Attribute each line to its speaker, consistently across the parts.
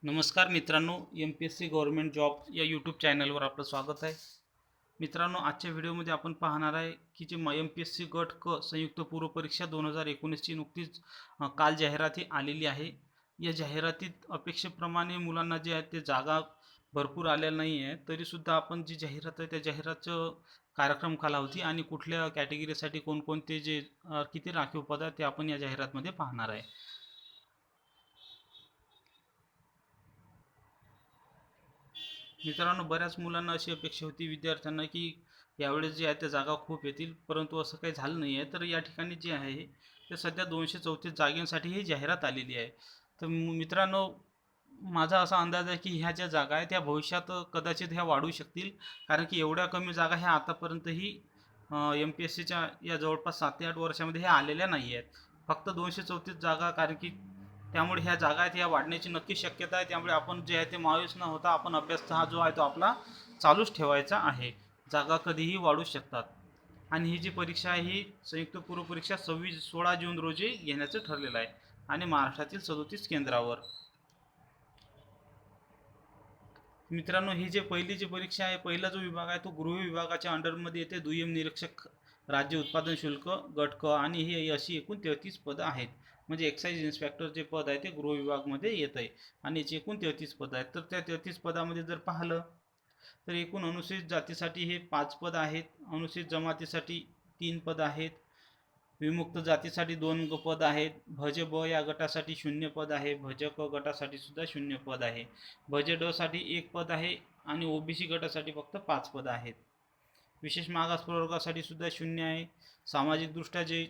Speaker 1: नमस्कार मित्रांनो, MPSC government job या यूट्यूब चॅनलवर आपलं स्वागत आहे. मित्रांनो, आजच्या व्हिडिओमध्ये आपण पाहणार आहे की जे MPSC गट क संयुक्त पूर्व परीक्षा 2019ची नुकतीच काल जाहिराती आलेली आहे. या जाहिरातीत अपेक्षेप्रमाणे मुलांना जे आहेत ते जागा भरपूर आलेल्या नाही आहे. तरीसुद्धा आपण जी जाहिरात आहे त्या जाहिरातचं कार्यक्रम कालावधी आणि कुठल्या कॅटेगरीसाठी कोणकोणते जे किती राखीव पद आहेत ते आपण या जाहिरातमध्ये पाहणार आहे. मित्रांनो, बऱ्याच मुलांना अशी अपेक्षा होती विद्यार्थ्यांना की यावेळेस जे आहे त्या जागा खूप येतील, परंतु असं काही झालं नाही आहे. तर या ठिकाणी जे आहे ते सध्या 234 जागांसाठी ही जाहिरात आलेली आहे. तर मित्रांनो, माझा असा अंदाज आहे की ह्या ज्या जागा आहेत त्या भविष्यात कदाचित ह्या वाढू शकतील, कारण की एवढ्या कमी जागा ह्या आतापर्यंतही MPSCच्या या जवळपास 7 ते 8 वर्षामध्ये ह्या आलेल्या नाही आहेत. फक्त 234 जागा, कारण की त्यामुळे ह्या जागा आहेत ह्या वाढण्याची नक्की शक्यता आहे. त्यामुळे आपण जे आहे ते मायूस न होता आपण अभ्यास हा जो आहे तो आपला चालूच ठेवायचा आहे. जागा कधीही वाढू शकतात. आणि ही जी परीक्षा आहे ही संयुक्त पूर्व परीक्षा 16 जून रोजी घेण्याचं ठरलेलं आहे आणि महाराष्ट्रातील 37 केंद्रावर. मित्रांनो, ही जी पहिली जी परीक्षा आहे, पहिला जो विभाग आहे तो गृह विभागाच्या अंडरमध्ये येते. दुय्यम निरीक्षक राज्य उत्पादन शुल्क गट क, आणि ही अशी एकूण 33 पदं आहेत. म्हणजे एक्साईज इन्स्पेक्टर जे पद आहे ते गृह विभागामध्ये येत आहे आणि याची एकूण 33 पदं आहेत. तर त्या 33 पदामध्ये जर पाहिलं तर एकूण अनुसूचित जातीसाठी हे 5 पद आहेत, अनुसूचित जमातीसाठी 3 पद आहेत, विमुक्त जातीसाठी 2 पद आहेत, भज ब या गटासाठी 0 पद आहे, भज क गटासाठी सुद्धा 0 पद आहे, भज ड साठी 1 पद आहे आणि OBC गटासाठी फक्त 5 पद आहेत. विशेष मागास प्रवर्गासाठी सुद्धा 0 आहे. सामाजिकदृष्ट्या जे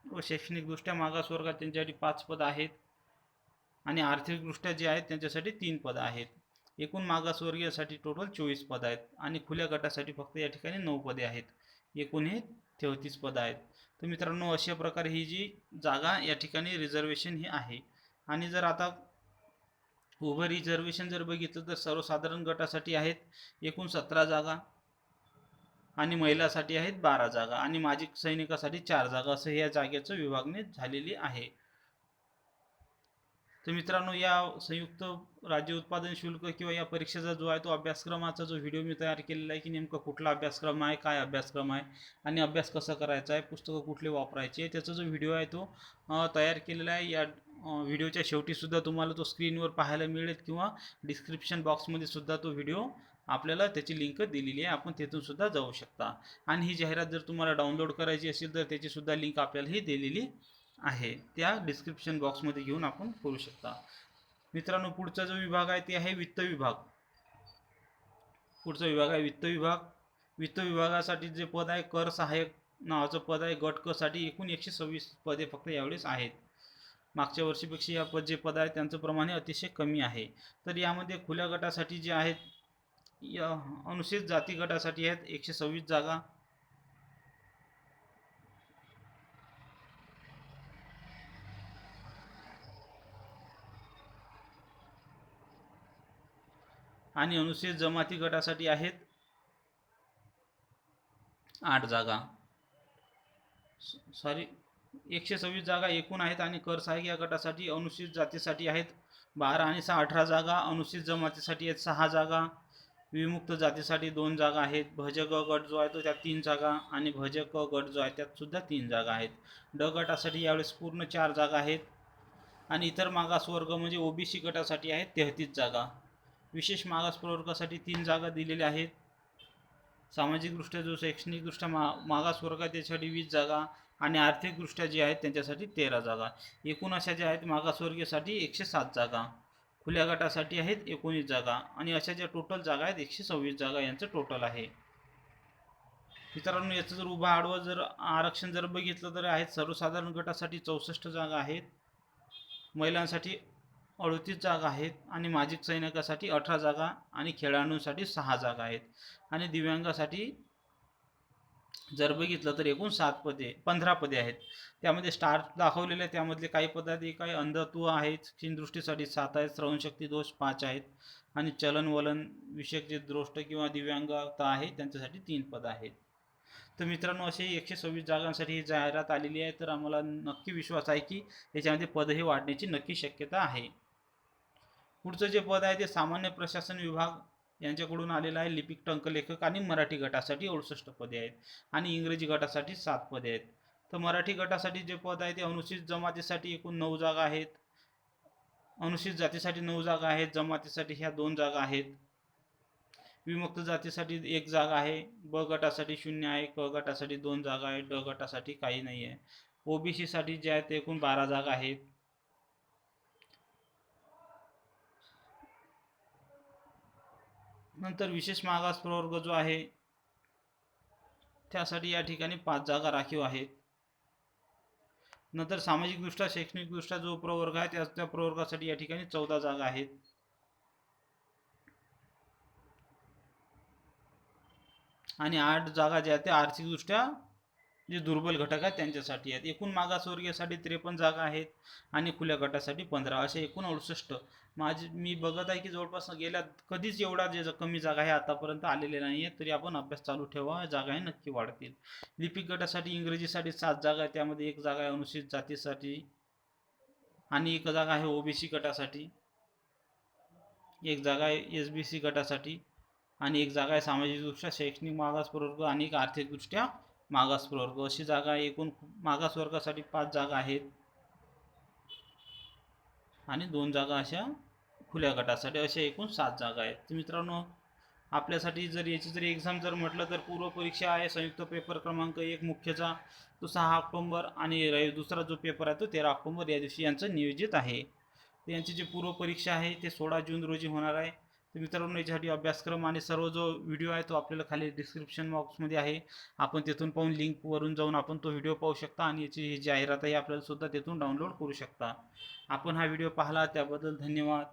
Speaker 1: व शैक्षणिकदृष्ट्या मागासवर्गात त्यांच्यासाठी 5 पद आहेत आणि आर्थिकदृष्ट्या जे आहेत त्यांच्यासाठी 3 पदं आहेत. एकूण मागासवर्गीयासाठी टोटल 24 पद आहेत आणि खुल्या गटासाठी फक्त या ठिकाणी 9 पदे आहेत. एकूण हे 33 पदं आहेत. तर मित्रांनो, अशा प्रकारे ही जी जागा या ठिकाणी रिझर्वेशन ही आहे. आणि जर आता उभं रिझर्वेशन जर बघितलं तर सर्वसाधारण गटासाठी आहेत एकूण 17 जागा आणि महिलांसाठी आहेत 12 जागा आणि माजी सैनिकासाठी 4 जागा, असं या जागेचं विभागणी झालेली आहे. तर मित्रांनो, या संयुक्त राज्य उत्पादन शुल्क किंवा या परीक्षेचा जो आहे तो अभ्यासक्रमाचा जो व्हिडिओ मी तयार केलेला आहे की नेमका कुठला अभ्यासक्रम आहे, काय अभ्यासक्रम आहे आणि अभ्यास कसा करायचा आहे, पुस्तकं कुठले वापरायचे आहे, त्याचा जो व्हिडिओ आहे तो तयार केलेला आहे. या व्हिडिओच्या शेवटीसुद्धा तुम्हाला तो स्क्रीनवर पाहायला मिळेल किंवा डिस्क्रिप्शन बॉक्समध्ये सुद्धा तो व्हिडिओ आपल्याला त्याची लिंक दिलेली आहे, आपण तेथून सुद्धा जाऊ शकता. आणि ही जाहिरात जर तुम्हाला डाउनलोड करायची असेल तर त्याची सुद्धा लिंक आपल्याला ही दिलेली आहे, त्या डिस्क्रिप्शन बॉक्समध्ये घेऊन आपण करू शकता. मित्रांनो, पुढचा जो विभाग आहे ते आहे वित्त विभाग. पुढचा विभाग आहे वित्त विभाग. वित्त विभागासाठी जे पद आहे कर सहाय्यक नावाचं पद आहे. गट क साठी एकूण 126 पदे फक्त यावेळेस आहेत. मागच्या वर्षीपेक्षा या जे पद आहे त्यांचं प्रमाण अतिशय कमी आहे. तर यामध्ये खुल्या गटासाठी जे आहेत या अनुसूचित जाती गटासाठी आहेत 126 जागा आणि अनुसूचित जमाती गटासाठी आहेत 8 जागा. सॉरी, 126 जागा एकूण आहेत आणि कर सहाय्यक या गटासाठी अनुसूचित जातीसाठी आहेत 12 आणि 6 18 जागा, अनुसूचित जमातीसाठी आहेत 6 जागा, विमुक्त जातीसाठी 2 जागा आहेत, भज ग गट जो आहे तो त्यात 3 जागा आणि भज क गट जो आहे त्यात सुद्धा 3 जागा आहेत. ड गटासाठी यावेळेस पूर्ण 4 जागा आहेत आणि इतर मागासवर्ग म्हणजे OBC गटासाठी आहेत 33 जागा. विशेष मागास प्रवर्गासाठी 3 जागा दिलेल्या आहेत. सामाजिकदृष्ट्या जो शैक्षणिकदृष्ट्या मागासवर्ग आहे त्याच्यासाठी 20 जागा आणि आर्थिकदृष्ट्या जे आहेत त्यांच्यासाठी 13 जागा. एकूण अशा ज्या आहेत मागासवर्गीयसाठी 107 जागा, खुल्या गटासाठी आहेत 19 जागा आणि अशा ज्या टोटल जागा आहेत 126 जागा यांचं टोटल आहे. मित्रांनो, याचं जर उभा आडवं जर आरक्षण जर बघितलं तर आहेत सर्वसाधारण गटासाठी 64 जागा आहेत, महिलांसाठी 38 जागा आहेत आणि माजी सैनिकासाठी 18 जागा आणि खेळाडूंसाठी 6 जागा आहेत आणि दिव्यांगासाठी जर बघितलं तर एकूण 15 पदे आहेत. त्यामध्ये स्टार दाखवलेले आहे, त्यामधले काही पदाधिकारी काही अंधत्व आहेत, क्षीणदृष्टीसाठी 7 आहेत, श्रवणशक्ती दोष 5 आहेत आणि चलनवलन विषयक जे दृष्ट किंवा दिव्यांगता आहे त्यांच्यासाठी 3 पद आहेत. तर मित्रांनो, असे 126 जागांसाठी ही जाहिरात आलेली आहे. तर आम्हाला नक्की विश्वास आहे की याच्यामध्ये पदही वाढण्याची नक्की शक्यता आहे. पुढचं जे पद आहे ते सामान्य प्रशासन विभाग यांच्याकडून आलेलं आहे. लिपिक टंकलेखक आणि मराठी गटासाठी 68 पदे आहेत आणि इंग्रजी गटासाठी 7 पदे आहेत. तर मराठी गटासाठी जे पद आहे ते अनुसूचित जमातीसाठी एकूण 9 जागा आहेत. अनुसूचित जातीसाठी 9 जागा आहेत. जमातीसाठी ह्या 2 जागा आहेत. विमुक्त जातीसाठी 1 जागा आहे. ब गटासाठी 0 आहे. क गटासाठी 2 जागा आहेत. ड गटासाठी काही नाही आहे. ओबीसी साठी जे आहेत ते एकूण 12 जागा आहेत. नंतर विशेष मागास प्रवर्ग जो आहे त्यासाठी या ठिकाणी 5 जागा राखीव आहेत. नंतर सामाजिकदृष्ट्या शैक्षणिकदृष्ट्या जो प्रवर्ग आहे त्या प्रवर्गासाठी या ठिकाणी 14 जागा आहेत. आणि 8 जागा ज्या आहेत त्या आर्थिकदृष्ट्या जे दुर्बल घटक आहेत त्यांच्यासाठी आहेत. एकूण मागासवर्गीयासाठी 53 जागा आहेत आणि खुल्या गटासाठी 15, असे एकूण 68. मी बघत आहे की जवळपास गेल्या कधीच एवढा जे कमी जागा आहे आतापर्यंत आलेले नाही आहेत. तरी आपण अभ्यास चालू ठेवा, जागा हे नक्की वाढतील. लिपिक गटासाठी इंग्रजीसाठी 7 जागा आहे. त्यामध्ये 1 जागा आहे अनुसूचित जातीसाठी आणि 1 जागा आहे ओबीसी गटासाठी, 1 जागा आहे एसबीसी गटासाठी आणि 1 जागा आहे सामाजिकदृष्ट्या शैक्षणिक मागास प्रवर्ग आणि एक आर्थिकदृष्ट्या मागास प्रवर्ग, अशी जागा आहे. एकूण मागास वर्गासाठी 5 जागा आहेत आणि 2 जागा अशा खुल्या गटासाठी, अशा एकूण 7 जागा आहेत. तर मित्रांनो, आपल्यासाठी जर याची जर एक्झाम जर म्हटलं तर पूर्व परीक्षा आहे. संयुक्त पेपर क्रमांक 1 मुख्यचा तो 6 ऑक्टोबर आणि दुसरा जो पेपर आहे तो 13 ऑक्टोबर या दिवशी यांचं नियोजित आहे. तर यांची जी पूर्व परीक्षा आहे ते 16 जून रोजी होणार आहे. तर मित्रांनो, याच्यासाठी अभ्यासक्रम आणि सर्व जो व्हिडिओ आहे तो आपल्याला खाली डिस्क्रिप्शन बॉक्समध्ये आहे. आपण तिथून पाहून लिंकवरून जाऊन आपण तो व्हिडिओ पाहू शकता आणि याची ही जाहिरात आहे आपल्याला सुद्धा तिथून डाउनलोड करू शकता. आपण हा व्हिडिओ पाहिला त्याबद्दल धन्यवाद.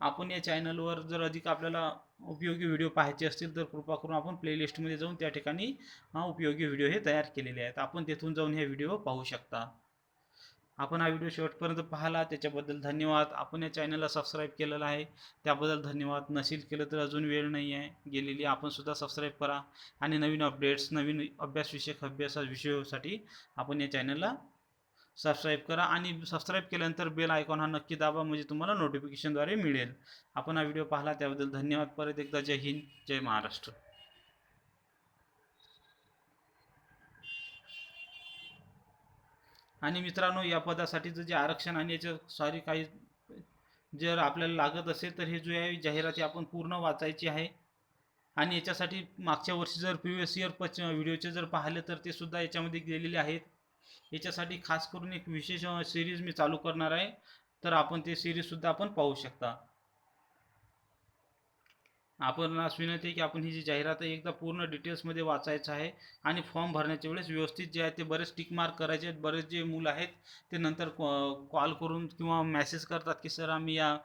Speaker 1: आपण या चॅनलवर जर अधिक आपल्याला उपयोगी व्हिडिओ पाहायचे असतील तर कृपा करून आपण प्लेलिस्टमध्ये जाऊन त्या ठिकाणी उपयोगी व्हिडिओ हे तयार केलेले आहेत. आपण तिथून जाऊन हे व्हिडिओ पाहू शकता. आपण हा व्हिडिओ शेवटपर्यंत पाहिला त्याच्याबद्दल धन्यवाद. आपण या चॅनलला सबस्क्राईब केलेलं आहे त्याबद्दल धन्यवाद. नसेल केलं तर अजून वेळ नाही आहे गेलेली, आपण सुद्धा सबस्क्राईब करा आणि नवीन अपडेट्स, नवीन विषयासाठी आपण या चॅनलला सबस्क्राईब करा आणि सबस्क्राईब केल्यानंतर बेल आयकॉन हा नक्की दाबा, म्हणजे तुम्हाला नोटिफिकेशनद्वारे मिळेल. आपण हा व्हिडिओ पाहिला त्याबद्दल धन्यवाद. परत एकदा जय हिंद, जय महाराष्ट्र. आणि मित्रांनो, या पदासाठीचं जे आरक्षण आणि याच्या काही जर आपल्याला लागत असेल तर हे जो आहे जाहिराती आपण पूर्ण वाचायची आहे. आणि याच्यासाठी मागच्या वर्षी जर प्रिव्हियस इयर व्हिडिओचे जर पाहिले तर ते सुद्धा याच्यामध्ये दिलेले आहेत. याच्यासाठी खास करून एक विशेष सिरीज मी चालू करणार आहे, तर आपण ते सिरीजसुद्धा आपण पाहू शकता. आपण विनंती आहे की आपण ही जी जाहिरात आहे एकदा पूर्ण डिटेल्समध्ये वाचायचं आहे आणि फॉर्म भरण्याच्या वेळेस व्यवस्थित जे आहे ते बरेच टिक मार्क करायचे आहेत. बरेच जे मुलं आहेत ते नंतर कॉल करून किंवा मेसेज करतात की सर आम्ही या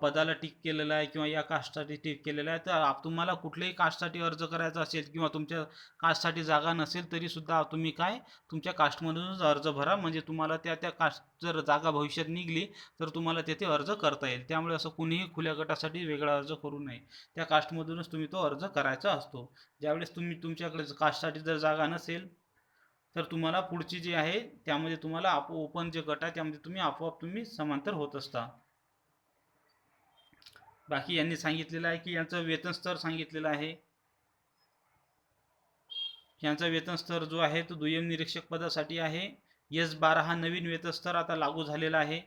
Speaker 1: पदाला टिक केलेलं आहे किंवा या कास्टसाठी टिक केलेलं आहे. तर तुम्हाला कुठल्याही कास्टसाठी अर्ज करायचा असेल किंवा तुमच्या कास्टसाठी जागा नसेल तरीसुद्धा तुम्ही तुमच्या कास्टमधूनच अर्ज भरा, म्हणजे तुम्हाला त्या कास्ट जर जागा भविष्यात निघली तर तुम्हाला तेथे अर्ज करता येईल. त्यामुळे असं कुणीही खुल्या गटासाठी वेगळा अर्ज करू नये. त्या कास्टमधूनच तुम्ही तो अर्ज करायचा असतो. ज्यावेळेस तुमच्याकडे कास्टसाठी जर जागा नसेल तर तुम्हाला पुढची जी आहे त्यामध्ये तुम्हाला ओपन जे गट आहे त्यामध्ये आपोआप समांतर होत असता. बाकी यांनी सांगितलेलं आहे की यांचं वेतन स्तर सांगितलेलं आहे. यांचा वेतन स्तर जो आहे तो दुय्यम निरीक्षक पदासाठी आहे. S12 हा नवीन वेतन स्तर आता लागू झालेला आहे.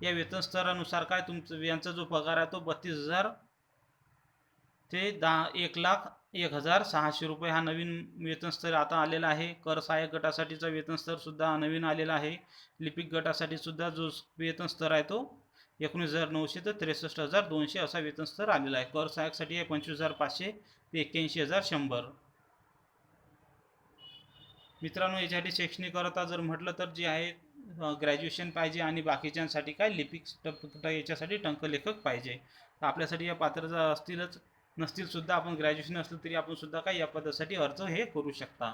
Speaker 1: या वेतन स्तरानुसार तुमचं यांचा जो पगार आहे तो 32,000 ते 1,01,600 रुपये हा नवीन वेतन स्तर आता आलेला आहे. कर सहाय्यक गटासाठीचा वेतन स्तर सुद्धा नवीन आलेला आहे. लिपिक गटासाठी सुद्धा जो वेतन स्तर आहे तो 19,900 ते 63,200 असा वेतन स्तर आलेला आहे. कर सहाय्यकसाठी आहे 25,500 ते 81,100. मित्रांनो, याच्यासाठी शैक्षणिक अर्हता जर म्हटलं तर जे आहे ग्रॅज्युएशन पाहिजे आणि बाकीच्यांसाठी लिपिक याच्यासाठी टंकलेखक पाहिजे. तर आपल्यासाठी या पात्रता नसतील सुद्धा आपण ग्रॅज्युएशन असलं तरी आपण सुद्धा या पदासाठी अर्ज हे करू शकता.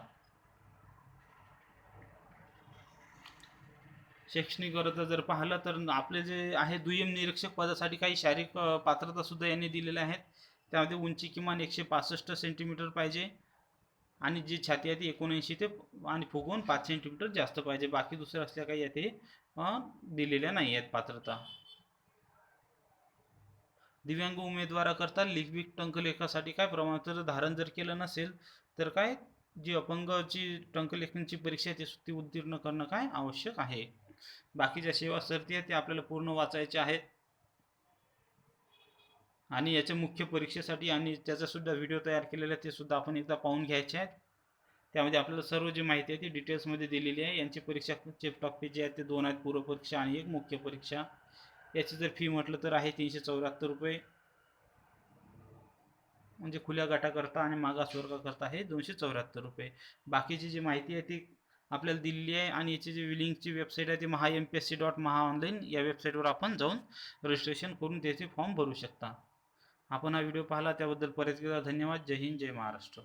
Speaker 1: शैक्षणिक अर्हता जर पाहिलं तर आपले जे आहे दुय्यम निरीक्षक पदासाठी काही शारीरिक पात्रता सुद्धा यांनी दिलेल्या आहेत. त्यामध्ये उंची किमान 165 सेंटीमीटर पाहिजे. आणि जी छाती आहे ती 79 ते आणि फुगवून 5 सेंटीमीटर जास्त पाहिजे. बाकी दुसऱ्या असल्या काही येथे दिलेल्या नाही आहेत पात्रता. दिव्यांग उमेदवाराकरता लिपिक टंकलेखासाठी काय प्रमाणपत्र धारण जर केलं नसेल तर काय जी अपंगची टंकलेखनची परीक्षा आहे ती उत्तीर्ण करणं काय आवश्यक आहे. बाकीच्या सेवा सरती आहेत ते आपल्याला पूर्ण वाचायच्या आहेत आणि याच्या मुख्य परीक्षेसाठी आणि त्याचा सुद्धा व्हिडिओ तयार केलेला आहे ते सुद्धा आपण एकदा पाहून घ्यायचे आहेत. त्यामध्ये आपल्याला सर्व जी माहिती आहे ती डिटेल्समध्ये दिलेली आहे. यांची परीक्षाचे टप्पे जे आहेत ते 2 आहेत, पूर्व परीक्षा आणि एक मुख्य परीक्षा. याची जर फी म्हटलं तर आहे 374 रुपये, म्हणजे खुल्या गटाकरता आणि मागासवर्गाकरता आहे 274 रुपये. बाकीची जी माहिती आहे ती आपल्याला दिलेली आहे आणि याची जी लिंकची वेबसाईट आहे ती MPSC.MHA-online या वेबसाईटवर आपण जाऊन रजिस्ट्रेशन करून त्याचे फॉर्म भरू शकता. आपण हा व्हिडिओ पाहिला त्याबद्दल परत एकदा धन्यवाद. जय हिंद, जय महाराष्ट्र.